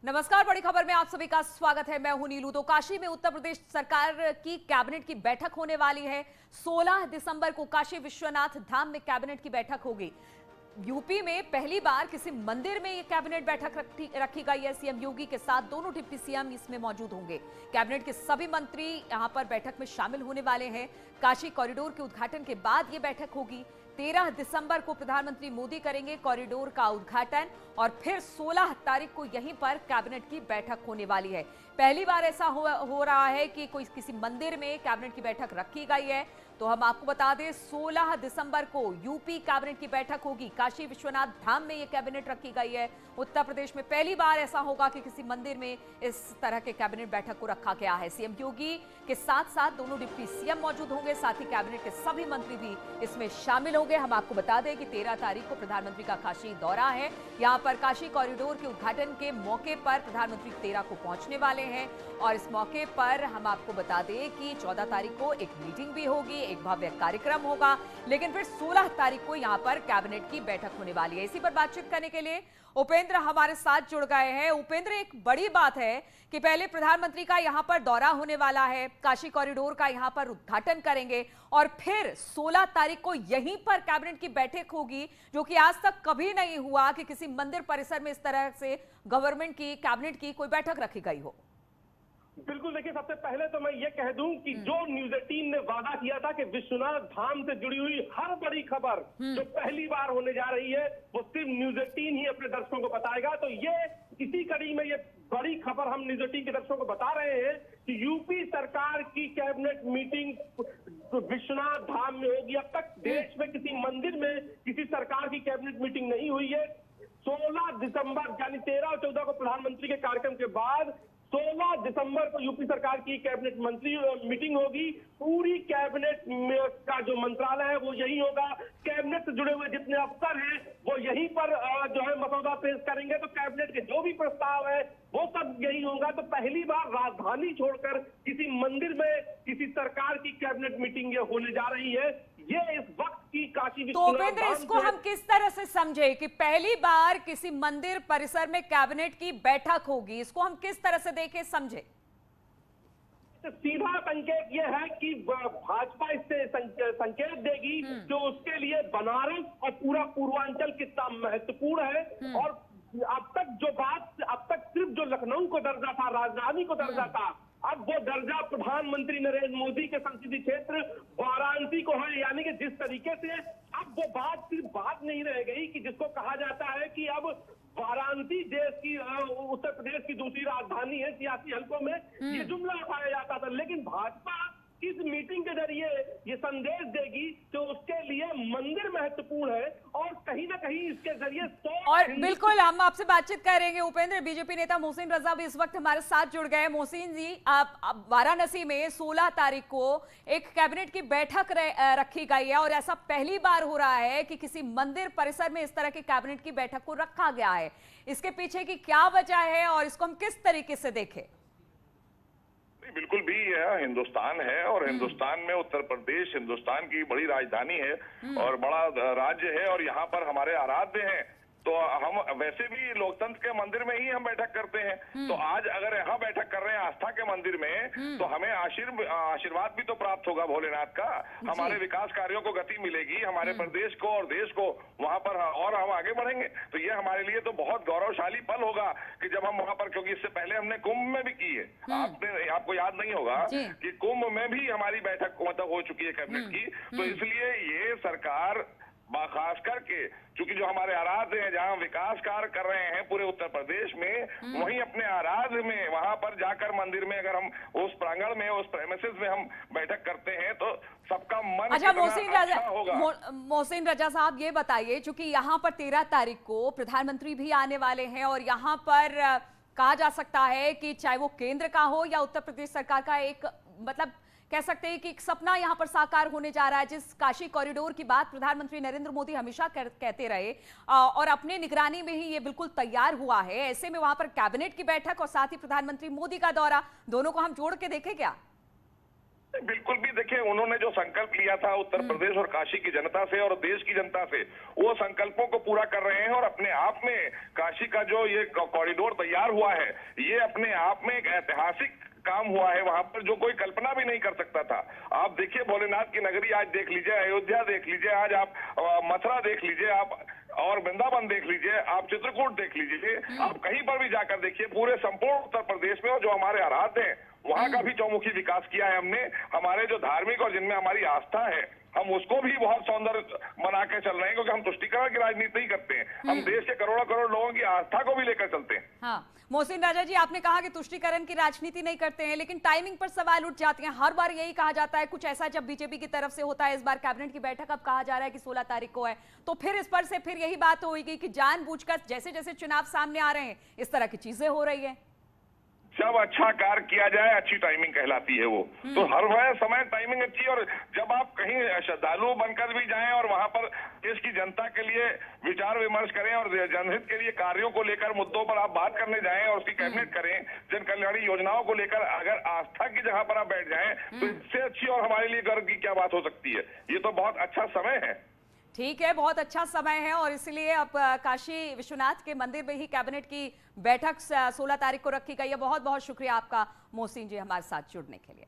नमस्कार, बड़ी खबर में आप सभी का स्वागत है। मैं हूं नीलू। तो काशी में उत्तर प्रदेश सरकार की कैबिनेट की बैठक होने वाली है। 16 दिसंबर को काशी विश्वनाथ धाम में कैबिनेट की बैठक होगी। यूपी में पहली बार किसी मंदिर में ये कैबिनेट बैठक रखी गई है। सीएम योगी के साथ दोनों डिप्टी सीएम इसमें मौजूद होंगे। कैबिनेट के सभी मंत्री यहां पर बैठक में शामिल होने वाले हैं। काशी कॉरिडोर के उद्घाटन के बाद ये बैठक होगी। 13 दिसंबर को प्रधानमंत्री मोदी करेंगे कॉरिडोर का उद्घाटन और फिर 16 तारीख को यहीं पर कैबिनेट की बैठक होने वाली है। पहली बार ऐसा हो रहा है कि कोई किसी मंदिर में कैबिनेट की बैठक रखी गई है। तो हम आपको बता दें, 16 दिसंबर को यूपी कैबिनेट की बैठक होगी। काशी विश्वनाथ धाम में यह कैबिनेट रखी गई है। उत्तर प्रदेश में पहली बार ऐसा होगा कि किसी मंदिर में इस तरह के कैबिनेट बैठक को रखा गया है। सीएम योगी के साथ साथ दोनों डिप्टी सीएम मौजूद होंगे, साथ ही कैबिनेट के सभी मंत्री भी इसमें शामिल होंगे। हम आपको बता दें कि 13 तारीख को प्रधानमंत्री का काशी दौरा है। यहाँ पर काशी कॉरिडोर के उद्घाटन के मौके पर प्रधानमंत्री 13 को पहुंचने वाले हैं और इस मौके पर हम आपको बता दें कि 14 तारीख को एक मीटिंग भी होगी, एक भव्य कार्यक्रम होगा, लेकिन फिर 16 तारीख को यहाँ पर कैबिनेट की बैठक होने वाली है। इसी पर बातचीत करने के लिए उपेंद्र हमारे साथ जुड़ गए हैं। उपेंद्र, एक बड़ी बात है कि पहले प्रधानमंत्री का यहाँ पर दौरा होने वाला है, काशी कॉरिडोर का यहाँ पर उद्घाटन करेंगे और फिर 16 तारीख को यहीं पर कैबिनेट की बैठक होगी, जो कि आज तक कभी नहीं हुआ कि किसी मंदिर परिसर में इस तरह से गवर्नमेंट की कैबिनेट की कोई बैठक रखी गई हो। बिल्कुल, देखिए, सबसे पहले तो मैं ये कह दूं कि जो न्यूज 18 ने वादा किया था कि विश्वनाथ धाम से जुड़ी हुई हर बड़ी खबर जो पहली बार होने जा रही है वो सिर्फ न्यूज 18 ही अपने दर्शकों को बताएगा। तो ये इसी कड़ी में ये बड़ी खबर हम न्यूज 18 के दर्शकों को बता रहे हैं कि यूपी सरकार की कैबिनेट मीटिंग विश्वनाथ धाम में होगी। अब तक देश में किसी मंदिर में किसी सरकार की कैबिनेट मीटिंग नहीं हुई है। 16 दिसंबर यानी 13 और 14 को प्रधानमंत्री के कार्यक्रम के बाद 16 दिसंबर को यूपी सरकार की कैबिनेट मंत्री मीटिंग होगी। पूरी कैबिनेट का जो मंत्रालय है वो यही होगा। कैबिनेट से जुड़े हुए जितने अफसर हैं वो यहीं पर जो है मसौदा पेश करेंगे। तो कैबिनेट के जो भी प्रस्ताव है वो सब यही होगा। तो पहली बार राजधानी छोड़कर किसी मंदिर में किसी सरकार की कैबिनेट मीटिंग ये होने जा रही है। ये इस वक्त की काशी तो उपेंद्र, इसको हम किस तरह से समझे कि पहली बार किसी मंदिर परिसर में कैबिनेट की बैठक होगी? इसको हम किस तरह से देखें, समझे? सीधा संकेत यह है कि भाजपा इससे संकेत देगी कि उसके लिए बनारस और पूरा पूर्वांचल कितना महत्वपूर्ण है। और अब तक सिर्फ जो लखनऊ को दर्जा था, राजधानी को दर्जा था, अब वो दर्जा प्रधानमंत्री नरेंद्र मोदी के संसदीय क्षेत्र वाराणसी को है। यानी कि जिस तरीके से अब वो बात सिर्फ बात नहीं रह गई कि जिसको कहा जाता है कि अब वाराणसी देश की उत्तर प्रदेश की दूसरी राजधानी है। सियासी हलकों में ये जुमला उठाया जाता था, लेकिन भाजपा इस मीटिंग के जरिए ये संदेश देगी कि उसके लिए मंदिर महत्वपूर्ण है और कहीं ना कहीं इसके जरिए और बिल्कुल हम आपसे बातचीत करेंगे। उपेंद्र, बीजेपी नेता मोहसिन रजा भी इस वक्त हमारे साथ जुड़ गए। मोहसिन जी, आप वाराणसी में 16 तारीख को एक कैबिनेट की बैठक रखी गई है और ऐसा पहली बार हो रहा है कि किसी मंदिर परिसर में इस तरह की कैबिनेट की बैठक को रखा गया है। इसके पीछे की क्या वजह है और इसको हम किस तरीके से देखें? बिल्कुल भी यह हिंदुस्तान है और हिंदुस्तान में उत्तर प्रदेश हिंदुस्तान की बड़ी राजधानी है और बड़ा राज्य है और यहाँ पर हमारे आराध्य हैं। तो हम वैसे भी लोकतंत्र के मंदिर में ही हम बैठक करते हैं। तो आज अगर यहाँ बैठक कर रहे हैं आस्था के मंदिर में तो हमें आशीर्वाद भी तो प्राप्त होगा भोलेनाथ का। हमारे विकास कार्यों को गति मिलेगी, हमारे प्रदेश को और देश को वहाँ पर, और हम आगे बढ़ेंगे। तो ये हमारे लिए तो बहुत गौरवशाली पल होगा कि जब हम वहाँ पर, क्योंकि इससे पहले हमने कुंभ में भी की है। आपको याद नहीं होगा कि कुंभ में भी हमारी बैठक मतलब हो चुकी है कैबिनेट की। तो इसलिए ये सरकार खास करके क्योंकि जो हमारे आराध्य हैं, जहां विकास कार्य कर रहे हैं पूरे उत्तर प्रदेश में, वहीं अपने आराध्य में वहां पर जाकर मंदिर में अगर हम उस प्रांगण में, उस प्रेमिसेस में हम बैठक करते हैं तो सबका मन अच्छा होगा। मोहसिन रजा साहब, ये बताइए, चूंकि यहाँ पर 13 तारीख को प्रधानमंत्री भी आने वाले हैं और यहाँ पर कहा जा सकता है कि चाहे वो केंद्र का हो या उत्तर प्रदेश सरकार का, एक मतलब कह सकते हैं कि एक सपना यहां पर साकार होने जा रहा है। जिस काशी कॉरिडोर की बात प्रधानमंत्री नरेंद्र मोदी हमेशा कहते रहे और अपने निगरानी में ही ये बिल्कुल तैयार हुआ है। ऐसे में वहां पर कैबिनेट की बैठक और साथ ही प्रधानमंत्री मोदी का दौरा, दोनों को हम जोड़ के देखें क्या? बिल्कुल भी देखिए, उन्होंने जो संकल्प लिया था उत्तर प्रदेश और काशी की जनता से और देश की जनता से, वो संकल्पों को पूरा कर रहे हैं। और अपने आप में काशी का जो ये कॉरिडोर तैयार हुआ है, ये अपने आप में एक ऐतिहासिक काम हुआ है। वहां पर जो कोई कल्पना भी नहीं कर सकता था। आप देखिए, भोलेनाथ की नगरी आज देख लीजिए, अयोध्या देख लीजिए, आज आप मथुरा देख लीजिए, आप और वृंदावन देख लीजिए, आप चित्रकूट देख लीजिए, आप कहीं पर भी जाकर देखिए, पूरे संपूर्ण उत्तर प्रदेश में और जो हमारे आराध्य हैं वहां का भी चौमुखी विकास किया है हमने। हमारे जो धार्मिक और जिनमें हमारी आस्था है, हम उसको भी बहुत सौंदर्य बना के चल रहे हैं, क्योंकि हम तुष्टीकरण की राजनीति नहीं करते हैं, हम देश के करोड़ों करोड़ लोगों की आस्था को भी लेकर चलते हैं। हाँ, मोहसिन राजा जी, आपने कहा कि तुष्टीकरण की राजनीति नहीं करते हैं, लेकिन टाइमिंग पर सवाल उठ जाते हैं। हर बार यही कहा जाता है, कुछ ऐसा जब बीजेपी की तरफ से होता है। इस बार कैबिनेट की बैठक अब कहा जा रहा है कि 16 तारीख को है, तो फिर इस पर से फिर यही बात होगी कि जानबूझकर जैसे जैसे चुनाव सामने आ रहे हैं इस तरह की चीजें हो रही है। जब अच्छा कार्य किया जाए, अच्छी टाइमिंग कहलाती है वो। तो हर वह समय टाइमिंग अच्छी, और जब आप कहीं श्रद्धालु बनकर भी जाएं और वहां पर देश की जनता के लिए विचार विमर्श करें और जनहित के लिए कार्यों को लेकर मुद्दों पर आप बात करने जाएं और उसकी कैबिनेट करें, जन कल्याणी योजनाओं को लेकर अगर आस्था की जगह पर आप बैठ जाएं, तो इससे अच्छी और हमारे लिए गर्व की क्या बात हो सकती है। ये तो बहुत अच्छा समय है। ठीक है, बहुत अच्छा समय है और इसलिए अब काशी विश्वनाथ के मंदिर में ही कैबिनेट की बैठक 16 तारीख को रखी गई है। बहुत बहुत शुक्रिया आपका मोहसिन जी हमारे साथ जुड़ने के लिए।